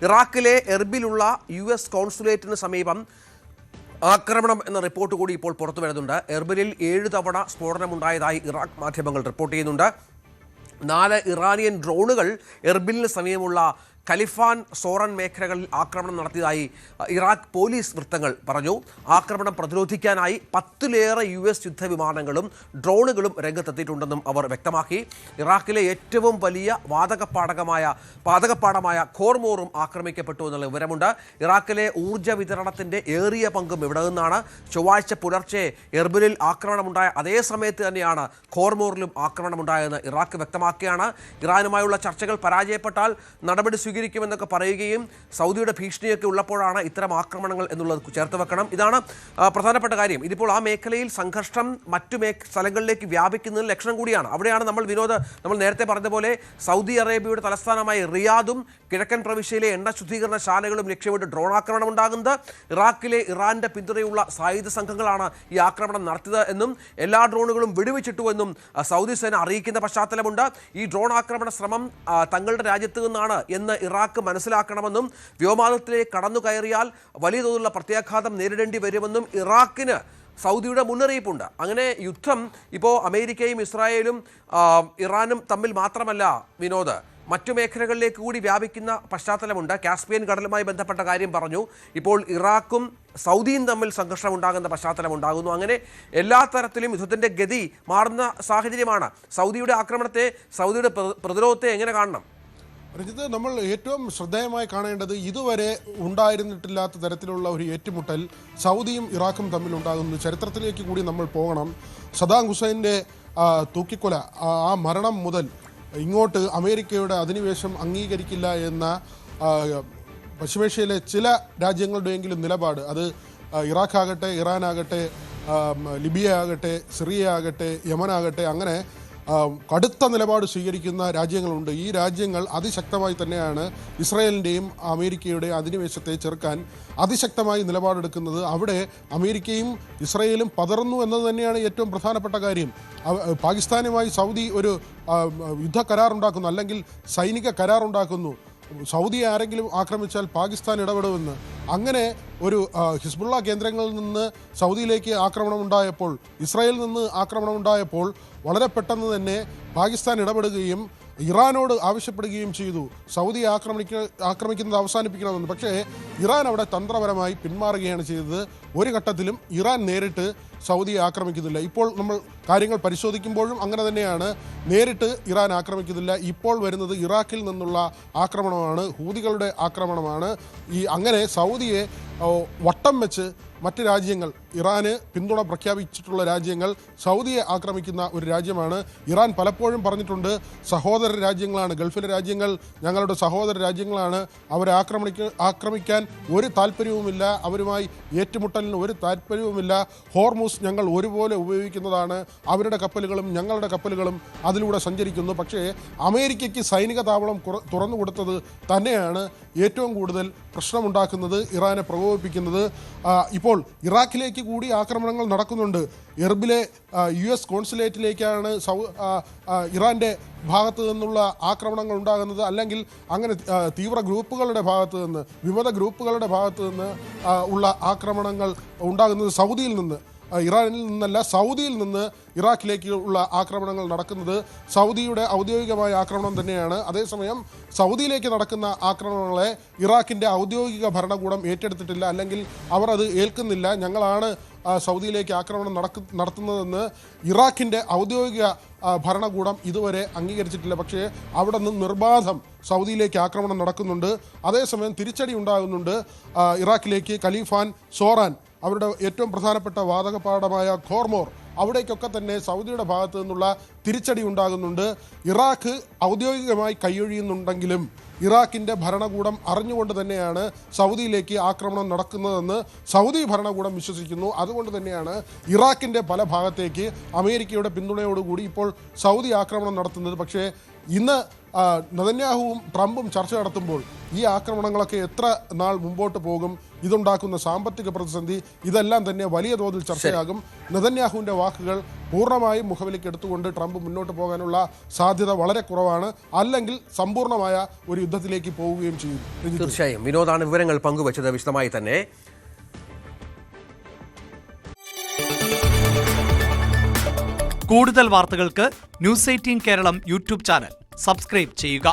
ഇറാഖിലെ എർബിലുള്ള US കോൺസുലേറ്റിന് സമീപം ആക്രമണം എന്ന റിപ്പോർട്ട് കൂടി ഇപ്പോൾ പുറത്തു വരുന്നുണ്ട്. എർബിലിൽ 7 തവണ സ്ഫോടനമുണ്ടായതായി ഇറാഖ് മാധ്യമങ്ങൾ റിപ്പോർട്ട് ചെയ്യുന്നുണ്ട്. 4 ഇറാനിയൻ ഡ്രോണുകൾ എർബിലിന് സമീപമുള്ള ഖലിഫാൻ സോറൻ മേഖലകളിൽ ആക്രമണം നടത്തിയതായി ഇറാഖ് പോലീസ് വൃത്തങ്ങൾ പറഞ്ഞു. ആക്രമണം പ്രതിരോധിക്കാനായി 10ലേറെ US യുദ്ധവിമാനങ്ങളും ഡ്രോണുകളും രംഗത്തെത്തിയിട്ടുണ്ടെന്നും അവർ വ്യക്തമാക്കി. ഇറാഖിലെ ഏറ്റവും വലിയ പാതകപ്പാടമായ ഖോർമോറും ആക്രമിക്കപ്പെട്ടു എന്നുള്ള വിവരമുണ്ട്. ഇറാഖിലെ ഊർജ്ജ വിതരണത്തിൻ്റെ ഏറിയ പങ്കും ഇവിടെ നിന്നാണ്. ചൊവ്വാഴ്ച പുലർച്ചെ എർബിലിൽ ആക്രമണമുണ്ടായ അതേ സമയത്ത് തന്നെയാണ് ഖോർമോറിലും ആക്രമണമുണ്ടായതെന്ന് ഇറാഖ് വ്യക്തമാക്കുകയാണ്. ഇറാനുമായുള്ള ചർച്ചകൾ പരാജയപ്പെട്ടാൽ നടപടി സ്വീകരിക്കുമെന്നൊക്കെ പറയുകയും സൗദിയുടെ ഭീഷണിയൊക്കെ ഉള്ളപ്പോഴാണ് ഇത്തരം ആക്രമണങ്ങൾ എന്നുള്ളത് ചേർത്ത് വെക്കണം. ഇതാണ് പ്രധാനപ്പെട്ട കാര്യം. ഇതിപ്പോൾ ആ മേഖലയിൽ സംഘർഷം മറ്റു സ്ഥലങ്ങളിലേക്ക് വ്യാപിക്കുന്നതിന് ലക്ഷണം കൂടിയാണ്. അവിടെയാണ് നമ്മൾ നേരത്തെ പറഞ്ഞ പോലെ സൗദി അറേബ്യയുടെ തലസ്ഥാനമായ റിയാദും കിഴക്കൻ പ്രവിശ്യയിലെ എണ്ണ ശുദ്ധീകരണശാലകളും ലക്ഷ്യമിട്ട് ഡ്രോൺ ആക്രമണം ഉണ്ടാകുന്നത്. ഇറാഖിലെ ഇറാന്റെ പിന്തുണയുള്ള സായുധ സംഘങ്ങളാണ് ഈ ആക്രമണം നടത്തിയത് എന്നും എല്ലാ ഡ്രോണുകളും വെടിവെച്ചിട്ടുവെന്നും സൗദി സേന അറിയിക്കുന്ന പശ്ചാത്തലമുണ്ട്. ഈ ഡ്രോൺ ആക്രമണ ശ്രമം തങ്ങളുടെ രാജ്യത്ത് നിന്നാണ് എന്ന് ഇറാഖ് മനസ്സിലാക്കണമെന്നും വ്യോമാനത്തിലേക്ക് കടന്നു കയറിയാൽ വലിയ തോതിലുള്ള പ്രത്യാഘാതം നേരിടേണ്ടി വരുമെന്നും ഇറാഖിന് സൗദിയുടെ മുന്നറിയിപ്പുണ്ട്. അങ്ങനെ യുദ്ധം ഇപ്പോൾ അമേരിക്കയും ഇസ്രായേലും ഇറാനും തമ്മിൽ മാത്രമല്ല വിനോദ്, മറ്റു മേഖലകളിലേക്ക് കൂടി വ്യാപിക്കുന്ന പശ്ചാത്തലമുണ്ട്. കാസ്പിയൻ കടലുമായി ബന്ധപ്പെട്ട കാര്യം പറഞ്ഞു. ഇപ്പോൾ ഇറാഖും സൗദിയും തമ്മിൽ സംഘർഷം ഉണ്ടാകുന്ന പശ്ചാത്തലം ഉണ്ടാകുന്നു. അങ്ങനെ എല്ലാ തരത്തിലും യുദ്ധത്തിൻ്റെ ഗതി മാറുന്ന സാഹചര്യമാണ്. സൗദിയുടെ ആക്രമണത്തെ, സൗദിയുടെ പ്രതിരോധത്തെ എങ്ങനെ കാണണം? രഞ്ജിത്ത്, നമ്മൾ ഏറ്റവും ശ്രദ്ധേയമായി കാണേണ്ടത് ഇതുവരെ ഉണ്ടായിരുന്നിട്ടില്ലാത്ത തരത്തിലുള്ള ഒരു ഏറ്റുമുട്ടൽ സൗദിയും ഇറാഖും തമ്മിൽ ഉണ്ടാകുന്നു. ചരിത്രത്തിലേക്ക് കൂടി നമ്മൾ പോകണം. സദാം ഹുസൈൻ്റെ തൂക്കിക്കൊല, ആ മരണം മുതൽ ഇങ്ങോട്ട് അമേരിക്കയുടെ അധിനിവേശം അംഗീകരിക്കില്ല എന്ന പശ്ചിമേഷ്യയിലെ ചില രാജ്യങ്ങളുടെയെങ്കിലും നിലപാട്, അത് ഇറാഖാകട്ടെ, ഇറാനാകട്ടെ, ലിബിയ ആകട്ടെ, സിറിയ ആകട്ടെ, യമനാകട്ടെ, അങ്ങനെ കടുത്ത നിലപാട് സ്വീകരിക്കുന്ന രാജ്യങ്ങളുണ്ട്. ഈ രാജ്യങ്ങൾ അതിശക്തമായി തന്നെയാണ് ഇസ്രായേലിൻ്റെയും അമേരിക്കയുടെയും അധിനിവേശത്തെ ചെറുക്കാൻ അതിശക്തമായി നിലപാടെടുക്കുന്നത്. അവിടെ അമേരിക്കയും ഇസ്രായേലും പതറുന്നു എന്നത് തന്നെയാണ് ഏറ്റവും പ്രധാനപ്പെട്ട കാര്യം. പാകിസ്ഥാനുമായി സൗദി ഒരു യുദ്ധ കരാറുണ്ടാക്കുന്നു, അല്ലെങ്കിൽ സൈനിക കരാറുണ്ടാക്കുന്നു. സൗദിയെ ആരെങ്കിലും ആക്രമിച്ചാൽ പാകിസ്ഥാൻ ഇടപെടുമെന്ന്. അങ്ങനെ ഒരു ഹിസ്ബുള്ള കേന്ദ്രങ്ങളിൽ നിന്ന് സൗദിയിലേക്ക് ആക്രമണം ഉണ്ടായപ്പോൾ, ഇസ്രായേലിൽ നിന്ന് ആക്രമണം ഉണ്ടായപ്പോൾ വളരെ പെട്ടെന്ന് തന്നെ പാകിസ്ഥാൻ ഇടപെടുകയും ഇറാനോട് ആവശ്യപ്പെടുകയും ചെയ്തു സൗദിയെ ആക്രമിക്കുന്നത് അവസാനിപ്പിക്കണമെന്ന്. പക്ഷേ ഇറാൻ അവിടെ തന്ത്രപരമായി പിന്മാറുകയാണ് ചെയ്തത്. ഒരു ഘട്ടത്തിലും ഇറാൻ നേരിട്ട് സൗദിയെ ആക്രമിക്കുന്നില്ല. ഇപ്പോൾ നമ്മൾ കാര്യങ്ങൾ പരിശോധിക്കുമ്പോഴും അങ്ങനെ തന്നെയാണ്. നേരിട്ട് ഇറാൻ ആക്രമിക്കുന്നില്ല. ഇപ്പോൾ വരുന്നത് ഇറാഖിൽ നിന്നുള്ള ആക്രമണമാണ്, ഹൂതികളുടെ ആക്രമണമാണ്. അങ്ങനെ സൗദിയെ വട്ടം വെച്ച് മറ്റ് രാജ്യങ്ങൾ, ഇറാന് പിന്തുണ പ്രഖ്യാപിച്ചിട്ടുള്ള രാജ്യങ്ങൾ സൗദിയെ ആക്രമിക്കുന്ന ഒരു രാജ്യമാണ്. ഇറാൻ പലപ്പോഴും പറഞ്ഞിട്ടുണ്ട്, സഹോദര രാജ്യങ്ങളാണ്, ഗൾഫിലെ രാജ്യങ്ങൾ ഞങ്ങളുടെ സഹോദര രാജ്യങ്ങളാണ്, അവരെ ആക്രമിക്കാൻ ഒരു താല്പര്യവുമില്ല, അവരുമായി ഏറ്റുമുട്ടലിന് ഒരു താല്പര്യവുമില്ല, ഹോർമൂസ് ഞങ്ങൾ ഒരുപോലെ ഉപയോഗിക്കുന്നതാണ്, അവരുടെ കപ്പലുകളും ഞങ്ങളുടെ കപ്പലുകളും അതിലൂടെ സഞ്ചരിക്കുന്നു. പക്ഷേ അമേരിക്കയ്ക്ക് സൈനിക താവളം തുറന്നു കൊടുത്തത് തന്നെയാണ് ഏറ്റവും കൂടുതൽ പ്രശ്നമുണ്ടാക്കുന്നത്, ഇറാനെ പ്രകോപിപ്പിക്കുന്നത്. ഇപ്പോൾ ഇറാഖിലേക്ക് കൂടി ആക്രമണങ്ങൾ നടക്കുന്നുണ്ട്. എർബിലെ US കോൺസുലേറ്റിലേക്കാണ് ഇറാൻ്റെ ഭാഗത്തു നിന്നുള്ള ആക്രമണങ്ങൾ ഉണ്ടാകുന്നത്. അല്ലെങ്കിൽ അങ്ങനെ തീവ്ര ഗ്രൂപ്പുകളുടെ ഭാഗത്തു നിന്ന്, വിമത ഗ്രൂപ്പുകളുടെ ഭാഗത്തു നിന്ന് ഉള്ള ആക്രമണങ്ങൾ ഉണ്ടാകുന്നത് സൗദിയിൽ നിന്ന്, ഇറാനിൽ നിന്നല്ല, സൗദിയിൽ നിന്ന് ഇറാഖിലേക്ക് ഉള്ള ആക്രമണങ്ങൾ നടക്കുന്നത് സൗദിയുടെ ഔദ്യോഗികമായ ആക്രമണം തന്നെയാണ്. അതേസമയം സൗദിയിലേക്ക് നടക്കുന്ന ആക്രമണങ്ങളെ ഇറാഖിൻ്റെ ഔദ്യോഗിക ഭരണകൂടം ഏറ്റെടുത്തിട്ടില്ല, അല്ലെങ്കിൽ അവർ അത് ഏൽക്കുന്നില്ല. ഞങ്ങളാണ് സൗദിയിലേക്ക് ആക്രമണം നടത്തുന്നതെന്ന് ഇറാഖിൻ്റെ ഔദ്യോഗിക ഭരണകൂടം ഇതുവരെ അംഗീകരിച്ചിട്ടില്ല. പക്ഷേ അവിടെ നിന്ന് നിർബാധം സൗദിയിലേക്ക് ആക്രമണം നടക്കുന്നുണ്ട്. അതേസമയം തിരിച്ചടി ഉണ്ടാകുന്നുണ്ട് ഇറാഖിലേക്ക്. ഖലിഫാൻ സോറാൻ, അവരുടെ ഏറ്റവും പ്രധാനപ്പെട്ട വാതകപ്പാടമായ ഖോർമോർ, അവിടേക്കൊക്കെ തന്നെ സൗദിയുടെ ഭാഗത്തു നിന്നുള്ള തിരിച്ചടി ഉണ്ടാകുന്നുണ്ട്. ഇറാഖ് ഔദ്യോഗികമായി കൈയൊഴിയുന്നുണ്ടെങ്കിലും ഇറാഖിൻ്റെ ഭരണകൂടം അറിഞ്ഞുകൊണ്ട് തന്നെയാണ് സൗദിയിലേക്ക് ആക്രമണം നടക്കുന്നതെന്ന് സൗദി ഭരണകൂടം വിശ്വസിക്കുന്നു. അതുകൊണ്ട് തന്നെയാണ് ഇറാഖിൻ്റെ പല ഭാഗത്തേക്ക് അമേരിക്കയുടെ പിന്തുണയോടുകൂടി ഇപ്പോൾ സൗദി ആക്രമണം നടത്തുന്നത്. പക്ഷേ ഇന്ന് നെതന്യാഹുവും ട്രംപും ചർച്ച നടത്തുമ്പോൾ ഈ ആക്രമണങ്ങളൊക്കെ എത്ര നാൾ മുമ്പോട്ട് പോകും, ഇതുണ്ടാക്കുന്ന സാമ്പത്തിക പ്രതിസന്ധി, ഇതെല്ലാം തന്നെ വലിയ തോതിൽ ചർച്ചയാകും. നെതന്യാഹുവിൻ്റെ വാക്കുകൾ പൂർണ്ണമായും മുഖവിലേക്ക് എടുത്തുകൊണ്ട് ട്രംപ് മുന്നോട്ട് പോകാനുള്ള സാധ്യത വളരെ കുറവാണ്. അല്ലെങ്കിൽ സമ്പൂർണ്ണമായ ഒരു യുദ്ധത്തിലേക്ക് പോവുകയും ചെയ്യും. തീർച്ചയായും വിനോദാണ് വിവരങ്ങൾ പങ്കുവച്ചത് വിശദമായി തന്നെ. കൂടുതൽ വാർത്തകൾക്ക് news 18 Keralam YouTube channel subscribe ചെയ്യുക.